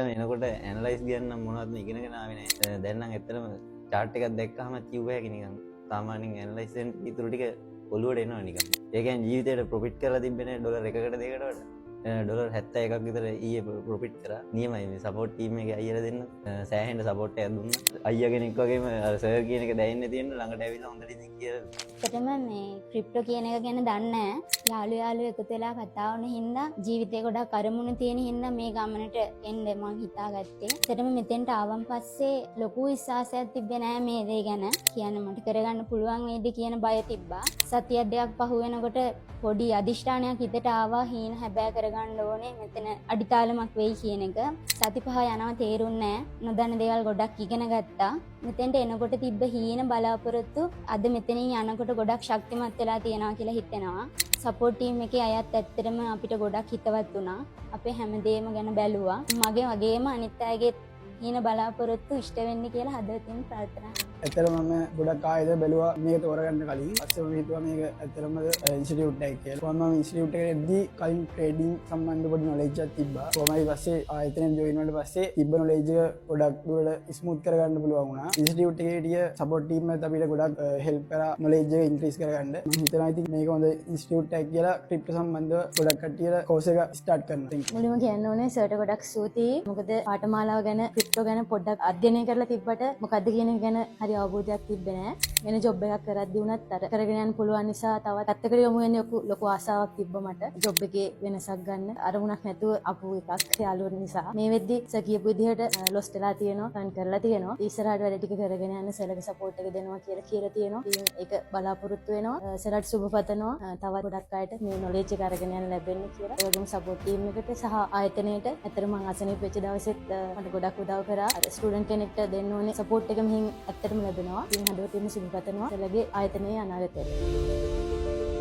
එනකොට ඇනලයිස් කියන්න මොනවත්ම ඉගෙනගෙන ආවේ නැහැ. දැන් නම් ඇත්තටම chart එකක් දැක්කම කිව්ව හැකි නිකන් සාමාන්‍යයෙන් ඇනලයිස්ෙන් ඉතුරු ටික ඔලුවට එනවා නිකන්. ඒ කියන්නේ ජීවිතේට ප්‍රොෆිට් කරලා තිබෙන්නේ ඩොලර් එකකට දෙකකට වඩා. ඩොලර් 71ක් විතර ඊයේ ප්‍රොෆිට් කරා. නියමයි මේ සපෝට් ටීම් එකේ අයියලා දෙන්න සෑහෙන සපෝට් එකක් දුන්නා. අයියා කෙනෙක් වගේම අර සර් කියන එක දැනෙන්න තියෙන ළඟට ඇවිල්ලා හොඳට ඉතින් කියලා. ඇත්තටම මේ ක්‍රිප්ටෝ කියන එක ගැන දන්නේ නැහැ. යාළුවෝ එකතු වෙලා කතා වුණ හින්දා ජීවිතේ ගොඩක් අරමුණු තියෙන හින්දා මේ ගමනට එන්න මං හිතාගත්තේ. ඇත්තටම මෙතෙන්ට ආවන් පස්සේ ලොකු විශ්වාසයක් තිබ්බේ නැහැ මේ දේ ගැන. කියන්න මට කරගන්න පුළුවන් වේද කියන බය තිබ්බා. සතියක් දෙකක් පහු වෙනකොට පොඩි අදිෂ්ඨානයක් හිතට ආවා හීන හැබෑ කරගන්න ඕනේ මෙතන අඩිතාලමක් වෙයි කියන එක. සති පහ යනවා තේරුන්නේ නැහැ. නොදන්න දේවල් ගොඩක් ඉගෙන ගත්තා. මෙතෙන්ට එනකොට තිබ්බ හීන බලාපොරොත්තු අද මෙතනින් යනකොට ගොඩක් ශක්තිමත් වෙලා තියෙනවා කියලා හිතෙනවා. සපෝට් ටීම් එකේ අයත් ඇත්තටම අපිට ගොඩක් හිතවත් වුණා. අපේ හැමදේම ගැන බැලුවා. මගේ වගේම අනිත් අයගේ හීන බලාපොරොත්තු ඉෂ්ට වෙන්න කියලා හදවතින් ප්‍රාර්ථනා කරනවා. ඇත්තටම මම ගොඩක් ආයෙත් බැලුවා මේක තෝරගන්න කලින්. පස්සේ මම හිතුවා මේක ඇත්තටම ඉන්ස්ටිටියුට් එකක් කියලා. මම ඉන්ස්ටිටියුට් එකට එද්දී කලින් ට්‍රේඩින් සම්බන්ධ පොඩි නොලෙජ් එකක් තිබ්බා. කොහොමයි පස්සේ ආයතනයෙන් ජොයින් වුණාට පස්සේ තිබ්බ නොලෙජ් එක ගොඩක් දුරට ස්මූත් කරගන්න පුළුවන් වුණා. ඉන්ස්ටිටියුට් එකේ හිටිය සපෝට් ටීම් එකත් අපිට ගොඩක් හෙල්ප් කරා නොලෙජ් එක ඉන්ක්‍රීස් කරගන්න. මම හිතනවා ඉතින් මේක හොඳ ඉන්ස්ටිටියුට් එකක් කියලා ක්‍රිප්ටෝ සම්බන්ධව ගොඩක් කට්ටියට කෝස් එක ස්ටාර්ට් කරනවා. මුලින්ම කියන්න ඕනේ සර්ට ගොඩක් ස්තුතියි. මොකද පාඨමාලාව ගැන ක්‍රිප්ටෝ ගැන පොඩ්ඩක් අධ්‍යයනය කරලා තිබ්බට මොකද්ද කියන එක ගැන හරි අවබෝධයක් තිබ්බේ නැහැ. වෙන ජොබ් එකක් කරද්දී වුණත් අර කරගෙන යන්න පුළුවන් නිසා තවත් පැත්තකට යමු වෙන ලොකු ආසාවක් තිබ්බ මට. ජොබ් එකේ වෙනසක් ගන්න අරමුණක් නැතුව අපු එකක් යාළුවෝ නිසා. මේ වෙද්දි සර් කියපු විදිහට ලොස් වෙලා තියෙනවා, රන් කරලා තියෙනවා. ඉස්සරහට වැඩ ටික කරගෙන යන්න සර්ගේ සපෝට් එක දෙනවා කියලා තියෙනවා. ඉතින් ඒක බලාපොරොත්තු වෙනවා. සර්ට සුබ පතනවා. තවත් ගොඩක් අයට මේ නොලෙජ් එක අරගෙන යන්න ලැබෙන්න කියලා. ඒ වගේම සපෝට් ටීම් එකට සහ ආයතනයට ඇත්තටම මම අසනීප වෙච්ච දවසෙත් මට ගොඩක් උදව් කරා. අර ස්ටුඩන්ට් කෙනෙක්ට දෙන්න ඕනේ සපෝට් එක මෙහින් ඇත්තටම ලැබෙනවා. ඉතින් හදවතින්ම සුබ පතනවා. සර්ගේ ආයතනයේ අනාගතයට.